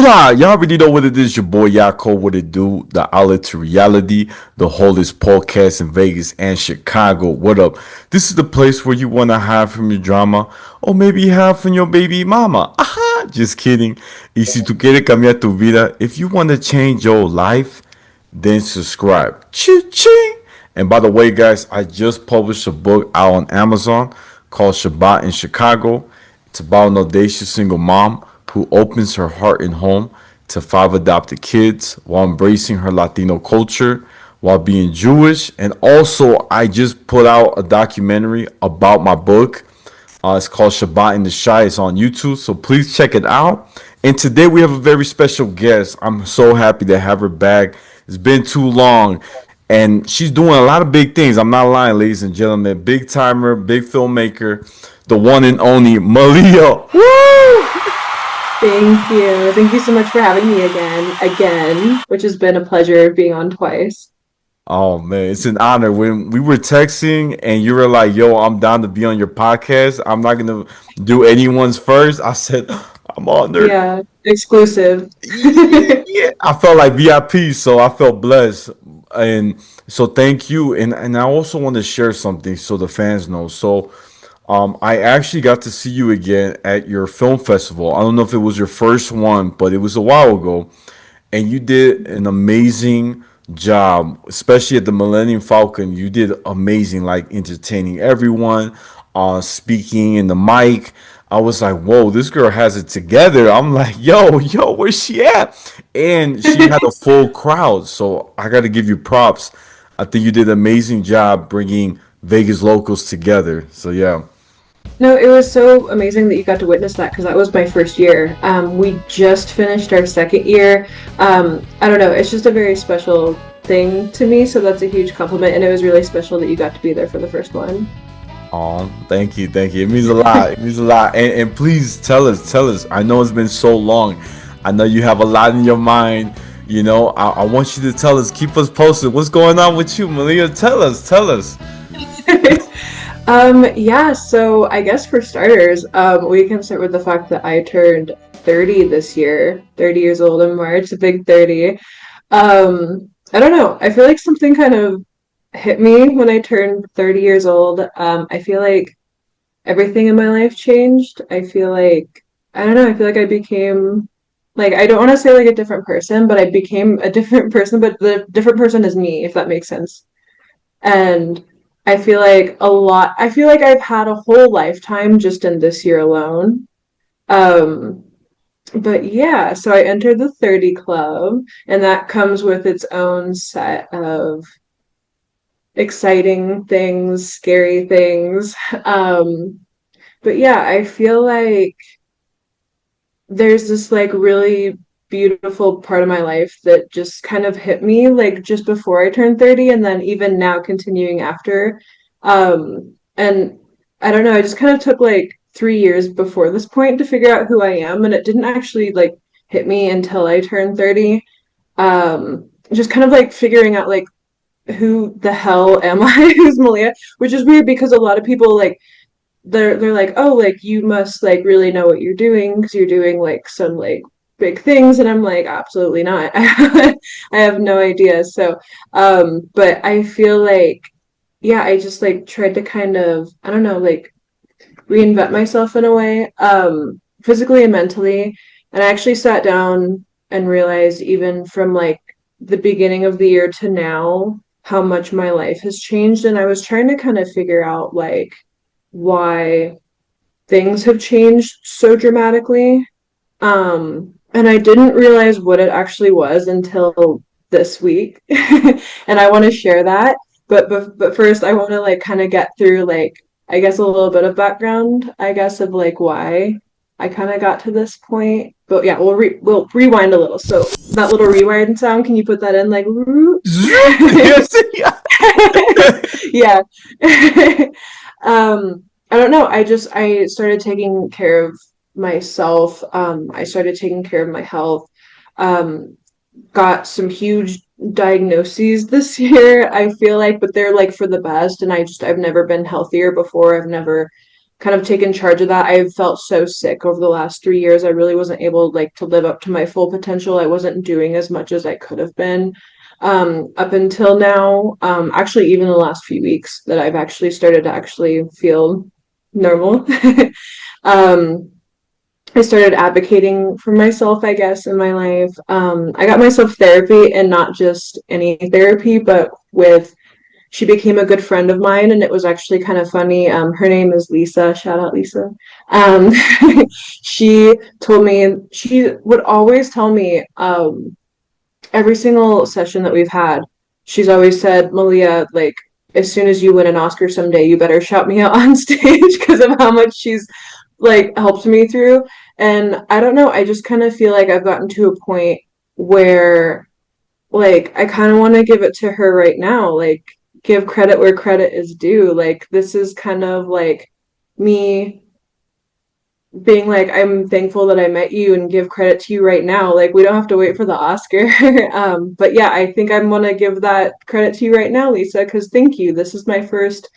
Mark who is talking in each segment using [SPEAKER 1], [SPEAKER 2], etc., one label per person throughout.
[SPEAKER 1] Y'all already know what it is. Your boy Yaakov, what it do? The outlet to reality, the holdest podcast in Vegas and Chicago. What up? This is the place where you want to hide from your drama, or maybe hide from your baby mama. Aha! Just kidding. Y si tú quieres cambiar tu vida, if you want to change your life, then subscribe. Ching! And by the way, guys, I just published a book out on Amazon called Shabbat in Chicago. It's about an audacious single mom who opens her heart and home to five adopted kids while embracing her Latino culture, while being Jewish. And also, I just put out a documentary about my book. It's called Shabbat in the Shy. It's on YouTube, so please check it out. And today we have a very special guest. I'm so happy to have her back. It's been too long. And she's doing a lot of big things. I'm not lying, ladies and gentlemen. Big timer, big filmmaker, the one and only Malia. Woo!
[SPEAKER 2] Thank you. Thank you so much for having me again, which has been a pleasure being on twice.
[SPEAKER 1] Oh man, it's an honor. When we were texting and you were like, "Yo, I'm down to be on your podcast. I'm not gonna do anyone's first." I said, "I'm honored."
[SPEAKER 2] Yeah, exclusive.
[SPEAKER 1] Yeah, I felt like VIP, so I felt blessed, and so thank you. And I also want to share something so the fans know. So, I actually got to see you again at your film festival. I don't know if it was your first one, but it was a while ago, and you did an amazing job, especially at the Millennium Falcon. You did amazing, like entertaining everyone, speaking in the mic. I was like, whoa, this girl has it together. I'm like, yo, where's she at? And she had a full crowd. So I got to give you props. I think you did an amazing job bringing Vegas locals together. So yeah.
[SPEAKER 2] No, it was so amazing that you got to witness that because that was my first year. We just finished our second year. I don't know, it's just a very special thing to me, so that's a huge compliment, and it was really special that you got to be there for the first one.
[SPEAKER 1] Oh, thank you, thank you. It means a lot. It means a lot. And please tell us. I know it's been so long. I know you have a lot in your mind. I want you to tell us. Keep us posted. What's going on with you, Malia? Tell us. Tell us.
[SPEAKER 2] Yeah, so I guess for starters, we can start with the fact that I turned 30 this year, 30 years old in March, a big 30. I don't know. I feel like something kind of hit me when I turned 30 years old. I feel like everything in my life changed. I don't know, I feel like I became, like, I don't want to say like a different person, but I became a different person, but the different person is me, if that makes sense. And I feel like I've had a whole lifetime just in this year alone. Um, but yeah, so I entered the 30 club, and that comes with its own set of exciting things, scary things. But yeah, I feel like there's this like really beautiful part of my life that just kind of hit me like just before I turned 30 and then even now continuing after. And I don't know, I just kind of took like 3 years before this point to figure out who I am, and it didn't actually like hit me until I turned 30. Just kind of like figuring out like who the hell am I? Who's Malia? Which is weird because a lot of people like they're like, oh, like you must like really know what you're doing because you're doing like some like big things, and I'm like, absolutely not. I have no idea. So, but I feel like, yeah, I just like tried to kind of, I don't know, like reinvent myself in a way, physically and mentally. And I actually sat down and realized even from like the beginning of the year to now how much my life has changed. And I was trying to kind of figure out like why things have changed so dramatically. And I didn't realize what it actually was until this week. And I want to share that. But first I want to like kind of get through like I guess a little bit of background, I guess, of like why I kind of got to this point. But yeah, we'll rewind a little. So that little rewind sound, can you put that in like
[SPEAKER 1] Yes, yeah.
[SPEAKER 2] yeah. I don't know. I started taking care of myself. I started taking care of my health. Um, got some huge diagnoses this year, I feel like, but they're like for the best. And I've never been healthier before. I've never kind of taken charge of that. I felt so sick over the last 3 years. I really wasn't able like to live up to my full potential. I wasn't doing as much as I could have been up until now. Actually, even the last few weeks that I've actually started to actually feel normal. um, I started advocating for myself, I guess, in my life. I got myself therapy, and not just any therapy, but with she became a good friend of mine, and it was actually kind of funny. Her name is Lisa. Shout out Lisa. Um, she told me she would always tell me every single session that we've had. She's always said, Malia, like as soon as you win an Oscar someday, you better shout me out on stage because of how much she's like helped me through. And I don't know, I just kind of feel like I've gotten to a point where like I kind of want to give it to her right now, like give credit where credit is due. Like this is kind of like me being like, I'm thankful that I met you and give credit to you right now. Like we don't have to wait for the Oscar. But yeah, I think I'm gonna give that credit to you right now, Lisa, because thank you. This is my first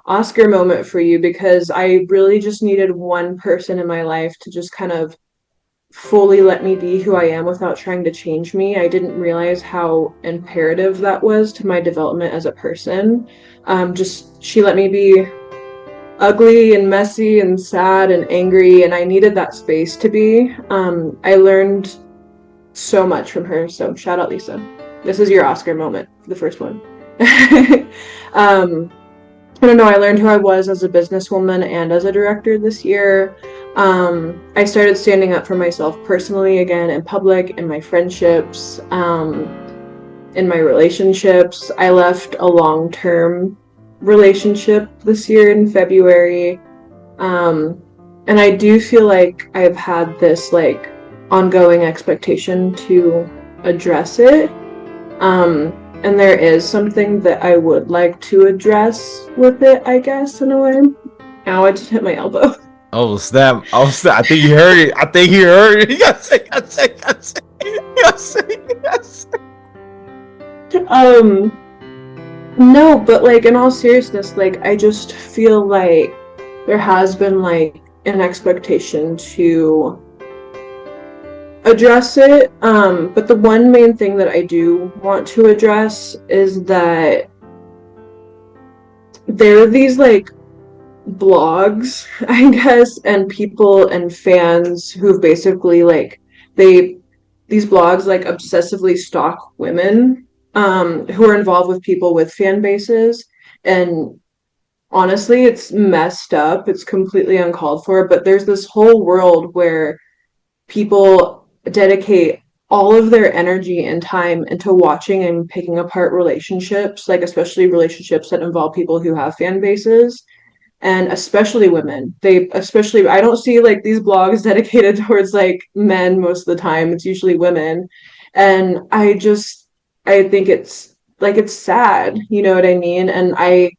[SPEAKER 2] Oscar moment for you because I really just needed one person in my life to just kind of fully let me be who I am without trying to change me. I didn't realize how imperative that was to my development as a person. Just she let me be ugly and messy and sad and angry, and I needed that space to be. I learned so much from her, so shout out Lisa. This is your Oscar moment, the first one. um, I don't know, I learned who I was as a businesswoman and as a director this year. I started standing up for myself personally again in public, in my friendships, in my relationships. I left a long-term relationship this year in February. And I do feel like I've had this like ongoing expectation to address it. And there is something that I would like to address with it, I guess, in a way. Ow, I just hit my elbow.
[SPEAKER 1] Oh snap! Oh snap! I think he heard it. I think he heard it. Yes.
[SPEAKER 2] No, but like in all seriousness, like I just feel like there has been like an expectation to address it. But the one main thing that I do want to address is that there are these like blogs, I guess, and people and fans who've basically like these blogs like obsessively stalk women who are involved with people with fan bases, and honestly it's messed up, it's completely uncalled for, but there's this whole world where people dedicate all of their energy and time into watching and picking apart relationships, like especially relationships that involve people who have fan bases, and especially women. They especially, I don't see like these blogs dedicated towards like men most of the time. It's usually women. And I think it's like it's sad, you know what I mean? And I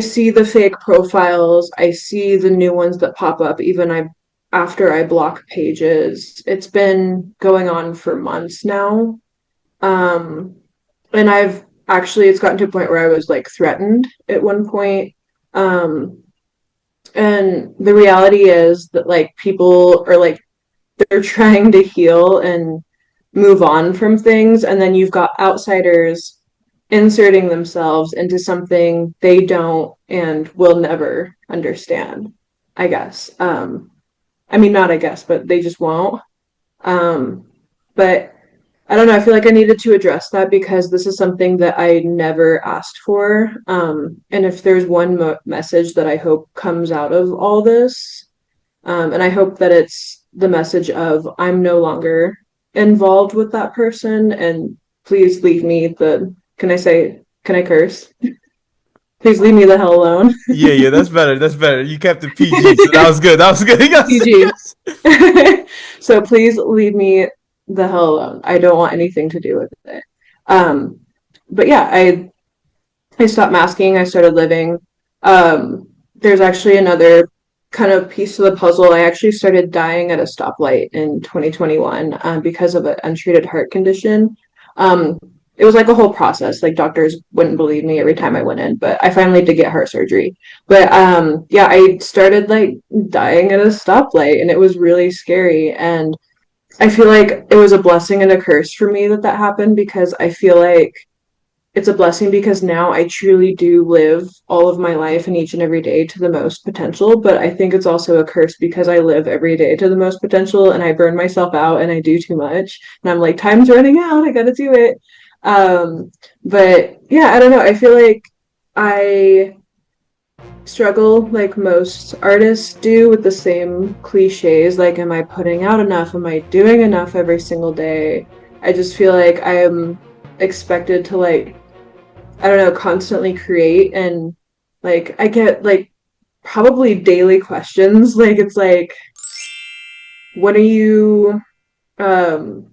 [SPEAKER 2] see the fake profiles, I see the new ones that pop up even I after I block pages. It's been going on for months now. Um and I've actually it's gotten to a point where I was like threatened at one point. Um, and the reality is that like people are like they're trying to heal and move on from things, and then you've got outsiders inserting themselves into something they don't and will never understand, I guess. I mean not I guess, but they just won't. But I don't know. I feel like I needed to address that because this is something that I never asked for. And if there's one message that I hope comes out of all this, and I hope that it's the message of I'm no longer involved with that person, and please leave me the. Can I curse? Please leave me the hell alone.
[SPEAKER 1] Yeah, that's better. That's better. You kept it PG, so that was good. That was good.
[SPEAKER 2] PG.
[SPEAKER 1] Yes.
[SPEAKER 2] So please leave me the hell alone. I don't want anything to do with it. Um, but yeah, I stopped masking. I started living. There's actually another kind of piece of the puzzle. I actually started dying at a stoplight in 2021 because of an untreated heart condition. Um, it was like a whole process. Like doctors wouldn't believe me every time I went in, but I finally did get heart surgery. But yeah, I started like dying at a stoplight and it was really scary. And I feel like it was a blessing and a curse for me that that happened because I feel like it's a blessing because now I truly do live all of my life and each and every day to the most potential. But I think it's also a curse because I live every day to the most potential and I burn myself out and I do too much. And I'm like, time's running out. I gotta do it. But yeah, I don't know. I feel like I struggle like most artists do with the same cliches. Like, am I putting out enough? Am I doing enough every single day? I just feel like I am expected to like I don't know, constantly create and like I get like probably daily questions. Like it's when are you um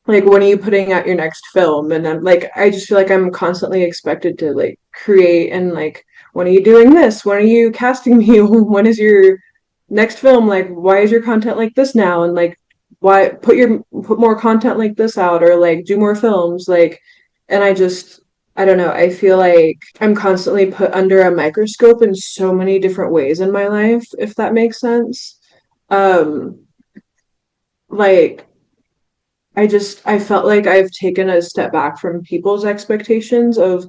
[SPEAKER 2] when are you putting out your next film? And I'm like I just feel like I'm constantly expected to like create and like when are you doing this? When are you casting me? When is your next film? Like why is your content like this now? And like why put more content like this out or like do more films like and I don't know, I feel like I'm constantly put under a microscope in so many different ways in my life, if that makes sense. Um, like I felt like I've taken a step back from people's expectations of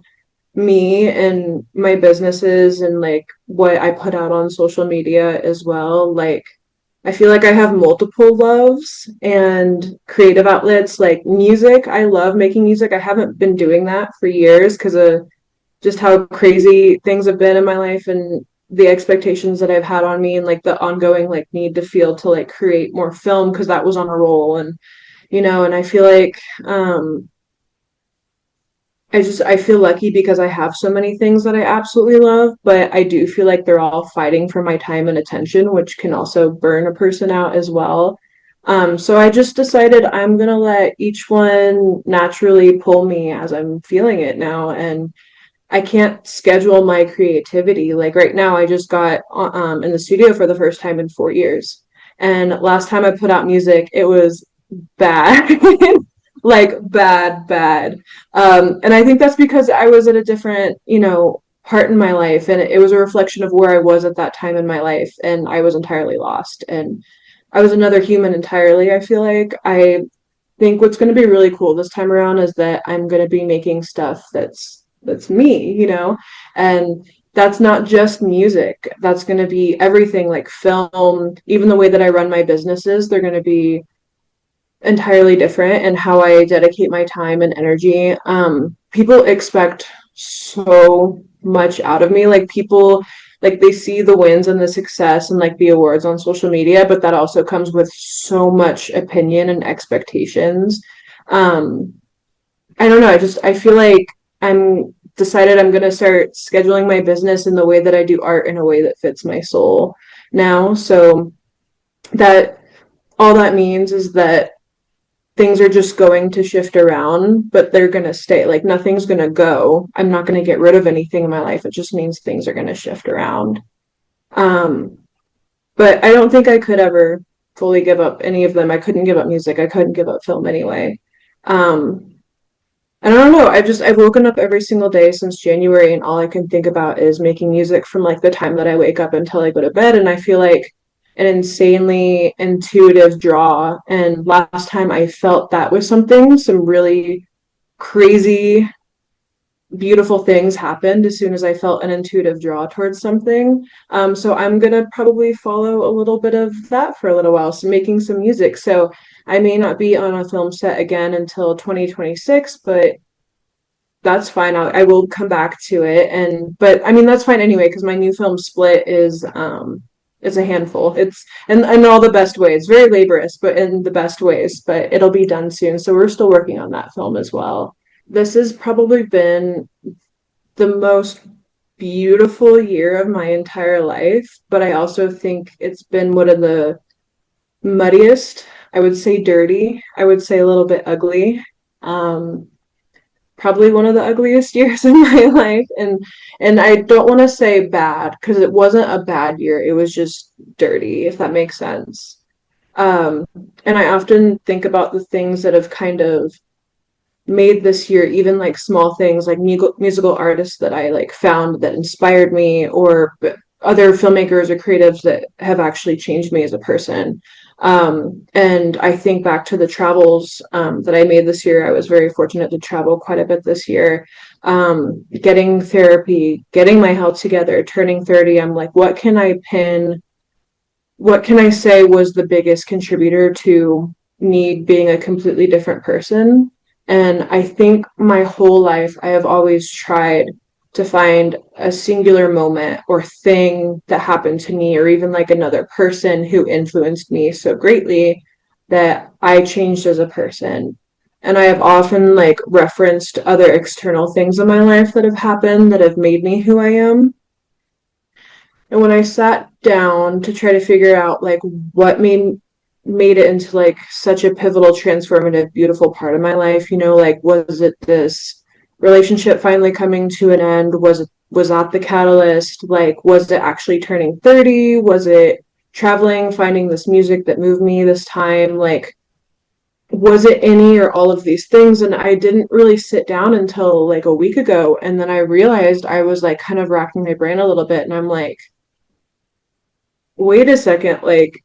[SPEAKER 2] me and my businesses and like what I put out on social media as well. Like I feel like I have multiple loves and creative outlets like music. I love making music. I haven't been doing that for years because of just how crazy things have been in my life and the expectations that I've had on me and like the ongoing like need to feel to like create more film because that was on a roll and and I feel like I feel lucky because I have so many things that I absolutely love, but I do feel like they're all fighting for my time and attention, which can also burn a person out as well. So I just decided I'm gonna let each one naturally pull me as I'm feeling it now, and I can't schedule my creativity. Like right now, I just got in the studio for the first time in 4 years, and last time I put out music, it was bad. Like bad, bad. And I think that's because I was at a different, part in my life, and it was a reflection of where I was at that time in my life, and I was entirely lost, and I was another human entirely. I feel like I think what's going to be really cool this time around is that I'm going to be making stuff that's me, and that's not just music. That's going to be everything like film, even the way that I run my businesses, they're going to be entirely different and how I dedicate my time and energy. People expect so much out of me. Like people like they see the wins and the success and like the awards on social media, but that also comes with so much opinion and expectations. Um, I don't know, I feel like I'm decided I'm gonna start scheduling my business in the way that I do art in a way that fits my soul now. So that all that means is that things are just going to shift around, but they're going to stay. Like nothing's going to go. I'm not going to get rid of anything in my life. It just means things are going to shift around. Um, but I don't think I could ever fully give up any of them. I couldn't give up music. I couldn't give up film anyway. Um, and I don't know. I've woken up every single day since January, and all I can think about is making music from like the time that I wake up until I go to bed. And I feel like an insanely intuitive draw. And last time I felt that was something, some really crazy, beautiful things happened as soon as I felt an intuitive draw towards something. So I'm gonna probably follow a little bit of that for a little while, so making some music. So I may not be on a film set again until 2026, but that's fine. I will come back to it. But I mean that's fine anyway because my new film Split is it's a handful. It's in all the best ways, very laborious, but in the best ways. But it'll be done soon. So we're still working on that film as well. This has probably been the most beautiful year of my entire life, but I also think it's been one of the muddiest. I would say dirty. I would say a little bit ugly. Um, Probably one of the ugliest years in my life, and I don't want to say bad because it wasn't a bad year. It was just dirty, if that makes sense. Um, and I often think about the things that have kind of made this year, even like small things like musical artists that I like found that inspired me, or other filmmakers or creatives that have actually changed me as a person. And I think back to the travels that I made this year. I was very fortunate to travel quite a bit this year. Getting therapy, getting my health together, turning 30, I'm like, what can I say was the biggest contributor to me being a completely different person? And I think my whole life I have always tried to find a singular moment or thing that happened to me, or even like another person who influenced me so greatly that I changed as a person. And I have often like referenced other external things in my life that have happened that have made me who I am. And when I sat down to try to figure out like what made it into like such a pivotal, transformative, beautiful part of my life, like was it this relationship finally coming to an end? Was that the catalyst? Like was it actually turning 30? Was it traveling, finding this music that moved me this time? Like was it any or all of these things? And I didn't really sit down until like a week ago, and then I realized I was like kind of racking my brain a little bit, and I'm like, wait a second, like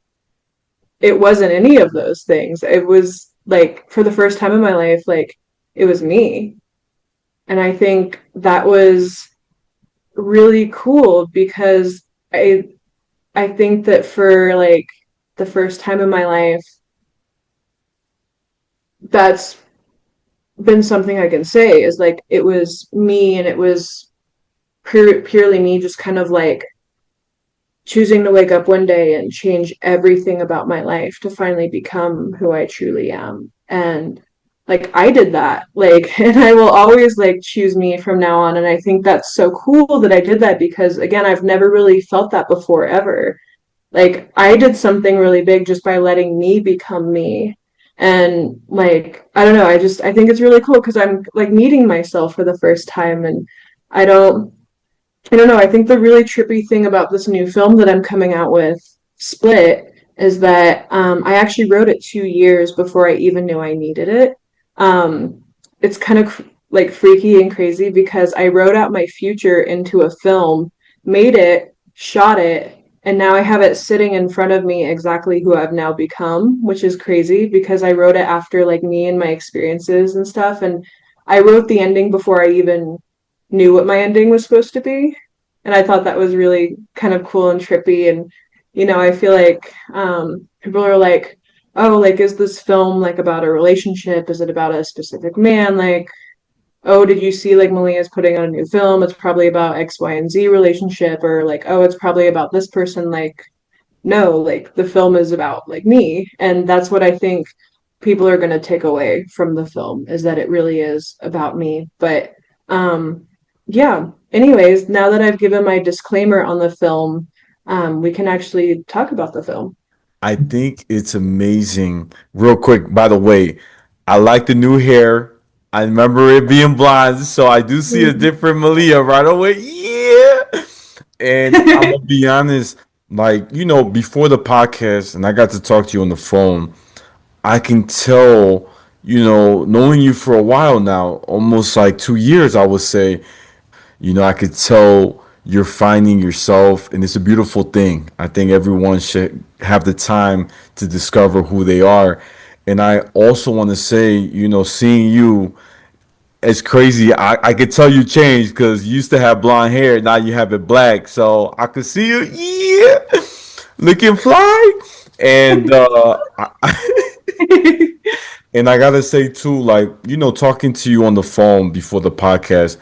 [SPEAKER 2] it wasn't any of those things. It was like for the first time in my life, like it was me. And I think that was really cool because I think that for like the first time in my life, that's been something I can say is like it was me, and it was purely me just kind of like choosing to wake up one day and change everything about my life to finally become who I truly am. And like I did that. Like and I will always like choose me from now on, and I think that's so cool that I did that because again, I've never really felt that before ever. Like I did something really big just by letting me become me. And like I don't know, I think it's really cool because I'm like meeting myself for the first time, and I don't I don't know. I think the really trippy thing about this new film that I'm coming out with, Split, is that I actually wrote it 2 years before I even knew I needed it. It's kind of like freaky and crazy because I wrote out my future into a film, made it, shot it, and now I have it sitting in front of me exactly who I've now become, which is crazy because I wrote it after like me and my experiences and stuff. And I wrote the ending before I even knew what my ending was supposed to be. And I thought that was really kind of cool and trippy. And, I feel like people are like, oh, like, is this film like about a relationship? Is it about a specific man? Like, oh, did you see like Malia's putting on a new film? It's probably about X, Y, and Z relationship. Or like, oh, it's probably about this person. Like, no, like the film is about like me. And that's what I think people are going to take away from the film is that it really is about me. But yeah, anyways, now that I've given my disclaimer on the film, we can actually talk about the film.
[SPEAKER 1] I think it's amazing. Real quick, by the way, I like the new hair. I remember it being blonde, so I do see a different Malia right away. Yeah. And I'm gonna be honest, like, before the podcast, and I got to talk to you on the phone, I can tell, knowing you for a while now, almost like 2 years, I would say, I could tell you're finding yourself, and it's a beautiful thing. I think everyone should have the time to discover who they are. And I also want to say, seeing you, it's crazy. I could tell you changed because you used to have blonde hair, now you have it black. So I could see you, yeah, looking fly. And and I gotta say too, like, talking to you on the phone before the podcast,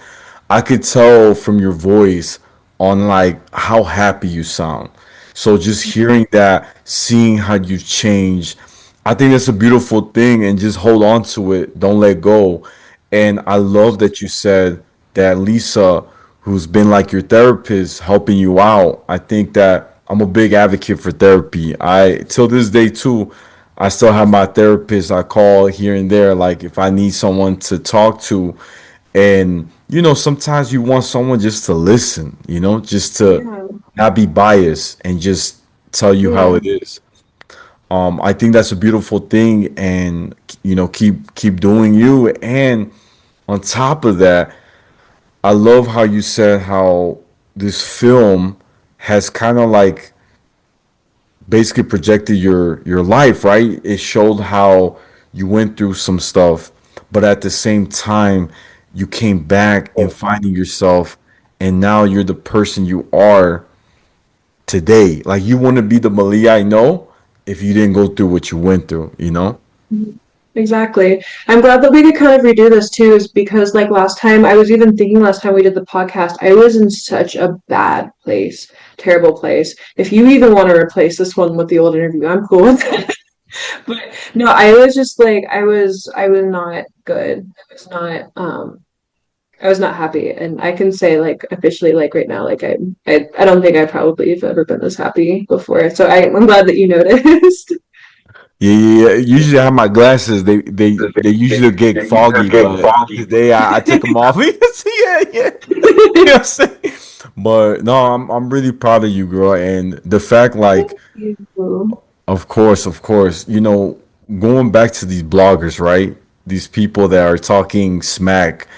[SPEAKER 1] I could tell from your voice on like how happy you sound. So just hearing that, seeing how you change, I think that's a beautiful thing and just hold on to it. Don't let go. And I love that you said that Lisa, who's been like your therapist, helping you out. I think that I'm a big advocate for therapy. I till this day too, I still have my therapist I call here and there, like if I need someone to talk to. And sometimes you want someone just to listen, just to
[SPEAKER 2] Yeah,
[SPEAKER 1] not be biased and just tell you how
[SPEAKER 2] yeah.
[SPEAKER 1] it is. I think that's a beautiful thing, and keep doing you. And on top of that, I love how you said how this film has kind of like basically projected your life, right? It showed how you went through some stuff, but at the same time, you came back and finding yourself, and now you're the person you are today. Like you wouldn't be the Malia I know if you didn't go through what you went through, you know?
[SPEAKER 2] Exactly. I'm glad that we could kind of redo this too, is because like last time, I was even thinking last time we did the podcast, I was in such a bad place, terrible place. If you even want to replace this one with the old interview, I'm cool with it. But no, I was just like I was not good. I was not happy. And I can say like officially like right now, like I don't think I probably have ever been this happy before. So I'm glad that you noticed.
[SPEAKER 1] Yeah, yeah, yeah. Usually I have my glasses. They usually get foggy, but today I took them off. Yeah, yeah. You know what I'm saying? But no, I'm really proud of you, girl. And the fact, like,
[SPEAKER 2] Thank you.
[SPEAKER 1] of course, going back to these bloggers, right? These people that are talking smack.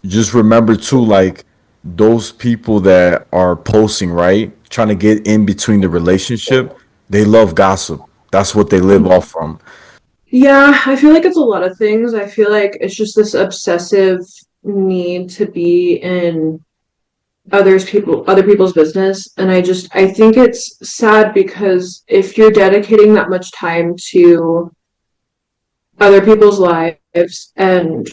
[SPEAKER 1] Just remember too, like those people that are posting, right? Trying to get in between the relationship. They love gossip. That's what they live off from.
[SPEAKER 2] Yeah, I feel like it's a lot of things. I feel like it's just this obsessive need to be in other people's business. And I think it's sad because if you're dedicating that much time to other people's lives and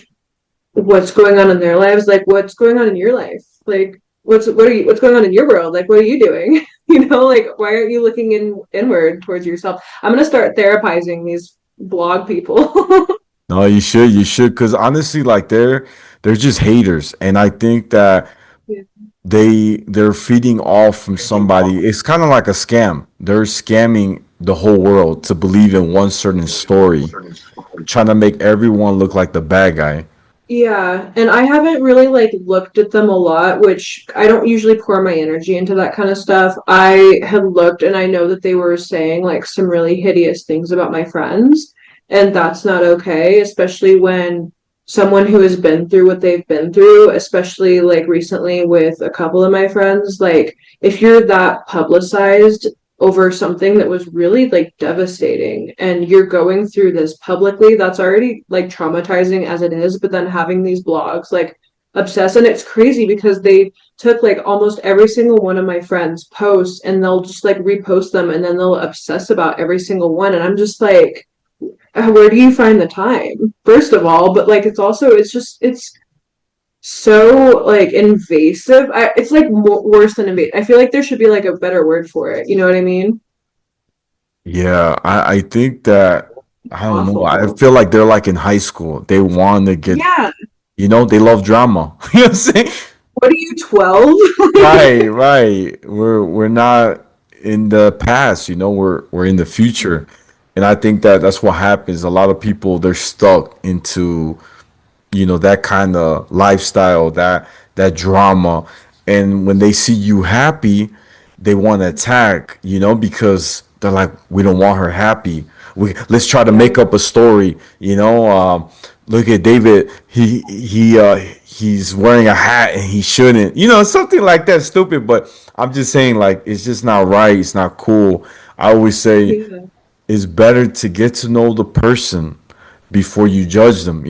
[SPEAKER 2] what's going on in their lives, like what's going on in your life? Like what's going on in your world? Like what are you doing? Like why aren't you looking inward towards yourself? I'm gonna start therapizing these blog people.
[SPEAKER 1] No, you should, because honestly, like they're just haters, and I think that
[SPEAKER 2] Yeah.
[SPEAKER 1] they're feeding off from somebody. It's kind of like a scam. They're scamming the whole world to believe in one certain story, trying to make everyone look like the bad guy.
[SPEAKER 2] Yeah, and I haven't really like looked at them a lot, which I don't usually pour my energy into that kind of stuff. I had looked and I know that they were saying like some really hideous things about my friends, and that's not okay, especially when someone who has been through what they've been through, especially like recently with a couple of my friends, like if you're that publicized over something that was really like devastating and you're going through this publicly, that's already like traumatizing as it is, but then having these blogs like obsess, and it's crazy because they took like almost every single one of my friends posts and they'll just like repost them and then they'll obsess about every single one, and I'm just like, where do you find the time, first of all? But like it's so like invasive. It's like worse than invasive. I feel like there should be like a better word for it. You know what I mean?
[SPEAKER 1] Yeah, I think that I don't know. I
[SPEAKER 2] Awful.
[SPEAKER 1] feel like they're like in high school. They want to get,
[SPEAKER 2] Yeah.
[SPEAKER 1] they love drama. You know what I'm saying?
[SPEAKER 2] What are you, 12?
[SPEAKER 1] Right, right. We're not in the past, we're in the future. And I think that that's what happens. A lot of people they're stuck into, that kind of lifestyle, that drama. And when they see you happy, they want to attack, because they're like, we don't want her happy. Let's try to
[SPEAKER 2] Yeah.
[SPEAKER 1] make up a story, look at David, he's wearing a hat and he shouldn't, something like that, stupid. But I'm just saying, like, it's just not right, it's not cool. I always say
[SPEAKER 2] Yeah.
[SPEAKER 1] it's better to get to know the person before you judge them,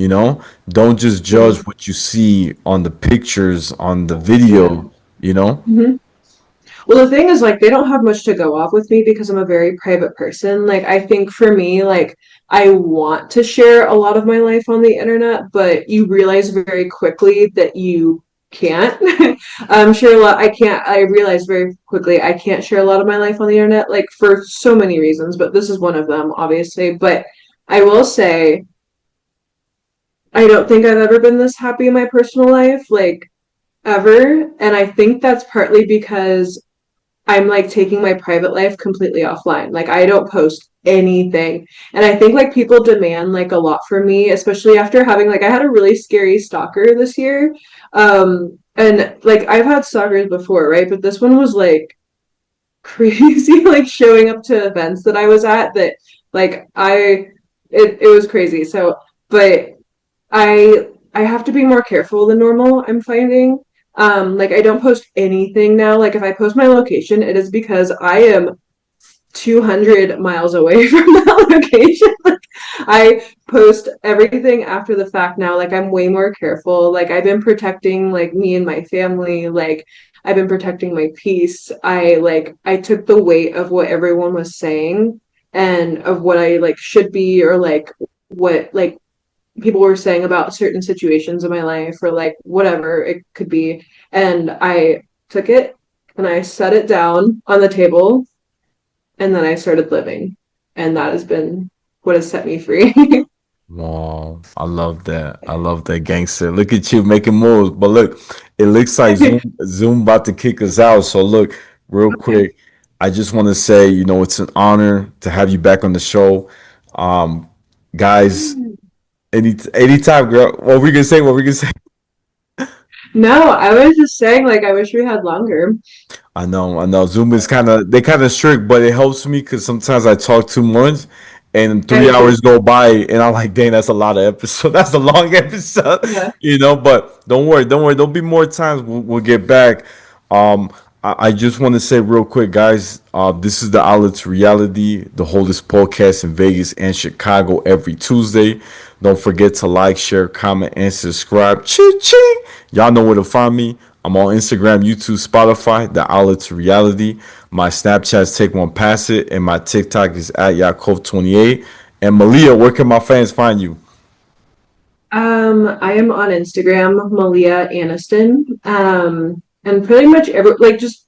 [SPEAKER 1] don't just judge
[SPEAKER 2] Yeah.
[SPEAKER 1] what you see on the pictures, on the
[SPEAKER 2] Yeah.
[SPEAKER 1] video.
[SPEAKER 2] hmm Well, the thing is, like, they don't have much to go off with me because I'm a very private person. Like, I think for me, like, I want to share a lot of my life on the internet, but you realize very quickly that you can't. Share a lot. I can't. I realized very quickly I can't share a lot of my life on the internet, like, for so many reasons, but this is one of them, obviously. But I will say, I don't think I've ever been this happy in my personal life, like, ever. And I think that's partly because I'm like taking my private life completely offline. Like I don't post anything. And I think like people demand like a lot from me, especially after having like I had a really scary stalker this year. And like I've had stalkers before, right? But this one was like crazy, like showing up to events that I was at that Like it was crazy. So, but I have to be more careful than normal, I'm finding. Like I don't post anything now. Like if I post my location, it is because I am 200 miles away from that location. Like I post everything after the fact now. Like I'm way more careful. Like I've been protecting like me and my family. Like I've been protecting my peace. I took the weight of what everyone was saying and of what I like should be or like what like people were saying about certain situations in my life or like whatever it could be. And I took it and I set it down on the table and then I started living. And that has been what has set me free.
[SPEAKER 1] Wow, I love that. I love that, gangster. Look at you making moves. But look, it looks like Zoom about to kick us out. So look, real quick, I just want to say, it's an honor to have you back on the show. Um, guys, anytime, girl. What we gonna say? What we gonna say?
[SPEAKER 2] No, I was just saying, like, I wish we had longer.
[SPEAKER 1] I know, I know. Zoom is they kind of strict, but it helps me because sometimes I talk too much, and three
[SPEAKER 2] I see.
[SPEAKER 1] hours go by, and I'm like, dang, that's a lot of episode. That's a long episode,
[SPEAKER 2] Yeah.
[SPEAKER 1] But don't worry, don't worry. There'll be more times. We'll get back. Um, I just want to say real quick, guys. This is the Outlet to Reality, the holdest podcast in Vegas and Chicago every Tuesday. Don't forget to like, share, comment, and subscribe. Ching ching. Y'all know where to find me. I'm on Instagram, YouTube, Spotify, the Outlet to Reality. My Snapchat's Take One Pass It, and my TikTok is at Yaakov28. And Malia, where can my fans find you?
[SPEAKER 2] I am on Instagram, Malia Aniston. And pretty much every like just